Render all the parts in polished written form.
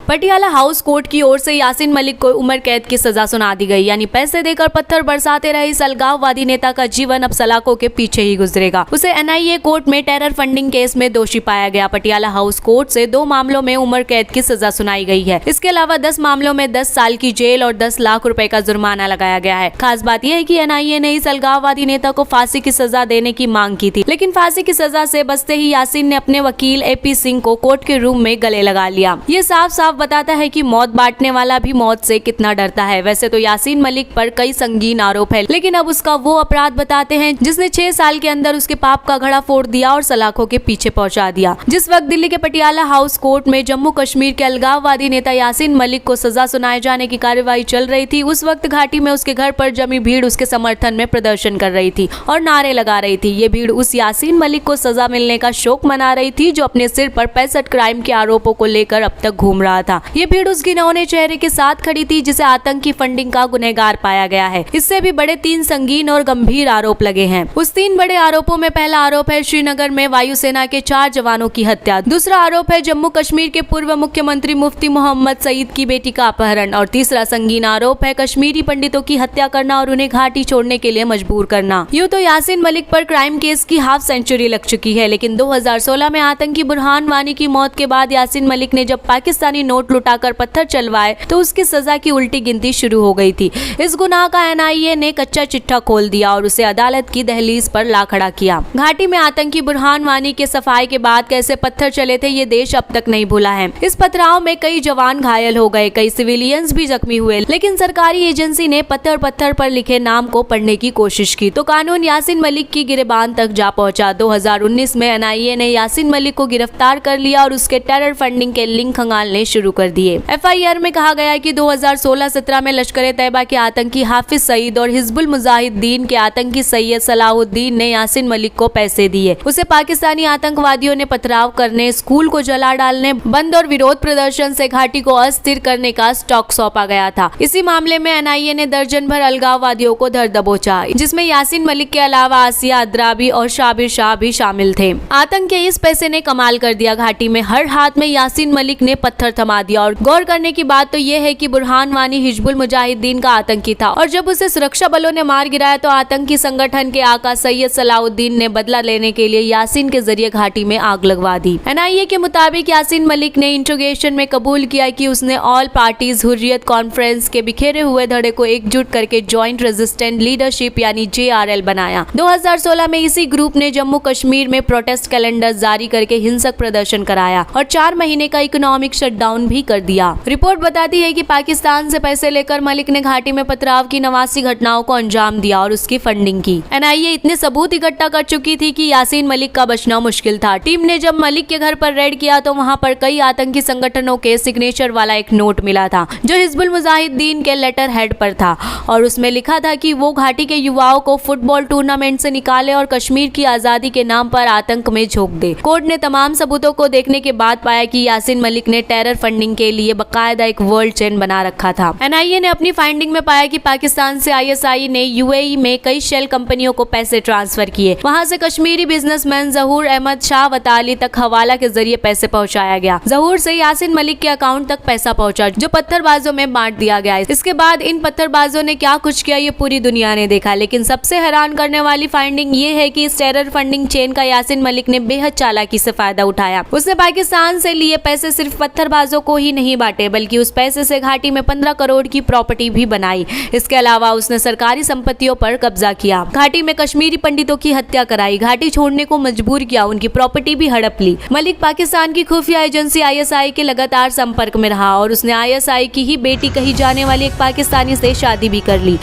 Patiala house court की ओर से यासीन मलिक को उम्र कैद की सजा सुना दी गई। यानी पैसे देकर पत्थर बरसाते रहे इस अलगाववादी नेता का जीवन अब सलाखों के पीछे ही गुजरेगा। उसे एनआईए कोर्ट में टेरर फंडिंग केस में दोषी पाया गया। पटियाला हाउस कोर्ट से 2 मामलों में उम्र कैद की सजा सुनाई गई है। इसके अलावा 10 मामलों में 10 साल की जेल और 10 लाख रुपए का जुर्माना लगाया गया है। खास बात यह है कि एनआईए ने इस अलगाववादी नेता को फांसी की सजा देने की मांग की थी, लेकिन फांसी की सजा से बचते ही यासीन ने अपने वकील एपी सिंह को कोर्ट के रूम में गले लगा लिया। ये साफ साफ बताता है कि मौत बांटने वाला भी मौत से कितना डरता है। वैसे तो यासीन मलिक पर कई संगीन आरोप है, लेकिन अब उसका वो अपराध बताते हैं जिसने 6 साल के अंदर उसके पाप का घड़ा फोड़ दिया और सलाखों के पीछे पहुंचा दिया। जिस वक्त दिल्ली के पटियाला हाउस कोर्ट में जम्मू कश्मीर के अलगाववादी नेता यासीन मलिक को सजा सुनाए जाने की कार्यवाही चल रही थी, उस वक्त घाटी में उसके घर पर जमी भीड़ उसके समर्थन में प्रदर्शन कर रही थी और नारे लगा रही थी। ये भीड़ उस यासीन मलिक को सजा मिलने का शोक मना रही थी जो अपने सिर पर 65 क्राइम के आरोपों को लेकर अब तक घूम रहा था। ये भीड़ उस घिनौने चेहरे के साथ खड़ी थी जिसे आतंकी फंडिंग का गुनहगार पाया गया है। इससे भी बड़े 3 संगीन और गंभीर आरोप लगे हैं। उस 3 बड़े आरोपों में पहला आरोप है श्रीनगर में वायुसेना के 4 जवानों की हत्या। दूसरा आरोप है जम्मू कश्मीर के पूर्व मुख्यमंत्री मुफ्ती मोहम्मद सईद की बेटी का अपहरण और तीसरा संगीन आरोप है कश्मीरी पंडितों की हत्या करना और उन्हें घाटी छोड़ने के लिए मजबूर करना। यूं तो यासीन मलिक पर क्राइम केस की हाफ सेंचुरी लग चुकी है, लेकिन 2016 में आतंकी बुरहान वानी की मौत के बाद यासीन मलिक ने जब पाकिस्तानी नोट लुटाकर पत्थर चलवाए तो उसकी सजा की उल्टी गिनती शुरू हो गई थी। इस गुनाह का एनआईए ने कच्चा चिट्ठा खोल दिया और उसे अदालत की दहलीज पर ला खड़ा किया। घाटी में आतंकी बुरहान वानी के सफाई के बाद कैसे पत्थर चले थे ये देश अब तक नहीं भूला है। इस पथराव में कई जवान घायल हो गए, कई सिविलियंस भी जख्मी हुए, लेकिन सरकारी एजेंसी ने पत्थर पत्थर पर लिखे नाम को पढ़ने की कोशिश की तो कानून यासीन मलिक की गिरेबान तक जा पहुंचा। 2019 में एनआईए ने यासीन मलिक को गिरफ्तार कर लिया और उसके टेरर फंडिंग के लिंक खंगालने शुरू कर दिए। एफआईआर में कहा गया है कि 2016-17 में लश्कर तैयबा के आतंकी हाफिज सईद और हिजबुल मुजाहिदीन के आतंकी सैयद सलाहुद्दीन ने यासीन मलिक को पैसे दिए। उसे पाकिस्तानी आतंकवादियों ने पथराव करने, स्कूल को जला डालने, बंद और विरोध प्रदर्शन से घाटी को अस्थिर करने का स्टॉक सौंपा गया था। इसी मामले में एनआईए ने दर्जन भर अलगाववादियों को धर दबोचा, जिसमें यासीन मलिक के अलावा आसिया अद्राबी और शाबिर शाह भी शामिल थे। आतंक के इस पैसे ने कमाल कर दिया। घाटी में हर हाथ में यासीन मलिक ने पत्थर थमा दिया और गौर करने की बात तो यह है कि बुरहान वानी हिजबुल मुजाहिदीन का आतंकी था और जब उसे सुरक्षा बलों ने मार गिराया तो आतंकी संगठन के आका सैयद सलाहुद्दीन ने बदला लेने के लिए यासीन के जरिए घाटी में आग लगवा दी। एनआईए के मुताबिक यासीन मलिक ने इंट्रोगेशन में कबूल किया कि उसने ऑल पार्टीज हुर्रियत कॉन्फ्रेंस के बिखेरे हुए धड़े को एकजुट करके ज्वाइंट रेजिस्टेंट लीडरशिप यानी JRL बनाया। 2016 में इसी ग्रुप ने जम्मू कश्मीर में प्रोटेस्ट कैलेंडर जारी करके हिंसक प्रदर्शन कराया और 4 महीने का इकोनॉमिक शटडाउन भी कर दिया। रिपोर्ट बताती है कि पाकिस्तान से पैसे लेकर मलिक ने घाटी में पथराव की 89 घटनाओं को अंजाम दिया और उसकी फंडिंग की। एनआईए इतने सबूत इकट्ठा कर चुकी थी कि यासीन मलिक का बचना मुश्किल था। टीम ने जब मलिक के घर पर रेड किया तो वहां पर कई आतंकी संगठनों के सिग्नेचर वाला एक नोट मिला था जो हिजबुल मुजाहिदीन के लेटर हेड पर था और उसमें लिखा था कि वो घाटी के युवाओं को फुटबॉल टूर्नामेंट से निकाले और कश्मीर की आजादी के नाम पर आतंक में झोंक दे। कोर्ट ने तमाम सबूतों को देखने के बाद पाया कि यासीन मलिक ने टेरर फंडिंग के लिए बकायदा एक वर्ल्ड चेन बना रखा था। एनआईए ने अपनी फाइंडिंग में पाया कि पाकिस्तान से आईएसआई ने यूएई में कई शेल कंपनियों को पैसे ट्रांसफर किए। वहां से कश्मीरी बिजनेसमैन जहूर अहमद शाह वताली तक हवाला के जरिए पैसे पहुंचाया गया। जहूर से यासीन मलिक के अकाउंट तक पैसा पहुंचा जो पत्थरबाजों में बांट दिया गया। इसके बाद इन पत्थरबाजों ने क्या कुछ किया ये पूरी दुनिया ने देखा, लेकिन सबसे हैरान करने वाली फाइंडिंग ये है कि इस टेरर फंडिंग चेन का यासीन मलिक ने बेहद चालाकी से फायदा उठाया। उसने पाकिस्तान से लिए पैसे सिर्फ पत्थरबाजों को ही नहीं बांटे बल्कि उस पैसे से घाटी में 15 करोड़ की प्रॉपर्टी भी बनाई। इसके अलावा उसने सरकारी संपत्तियों पर कब्जा किया, घाटी में कश्मीरी पंडितों की हत्या कराई, घाटी छोड़ने को मजबूर किया, उनकी प्रॉपर्टी भी हड़प ली। मलिक पाकिस्तान की खुफिया एजेंसी आईएसआई के लगातार संपर्क में रहा और उसने आईएसआई की ही बेटी कही जाने वाली एक पाकिस्तानी से शादी भी कर ली।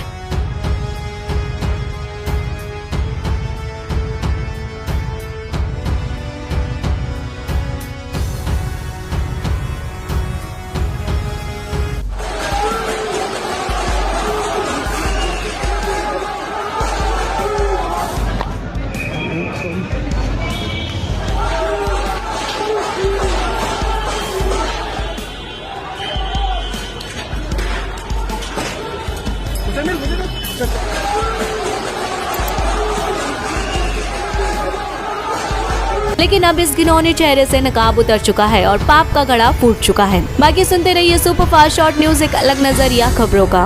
Tamam. लेकिन अब इस घिनौने चेहरे से नकाब उतर चुका है और पाप का घड़ा फूट चुका है। बाकी सुनते रहिए सुपर फास्ट शॉर्ट न्यूज, एक अलग नजरिया खबरों का।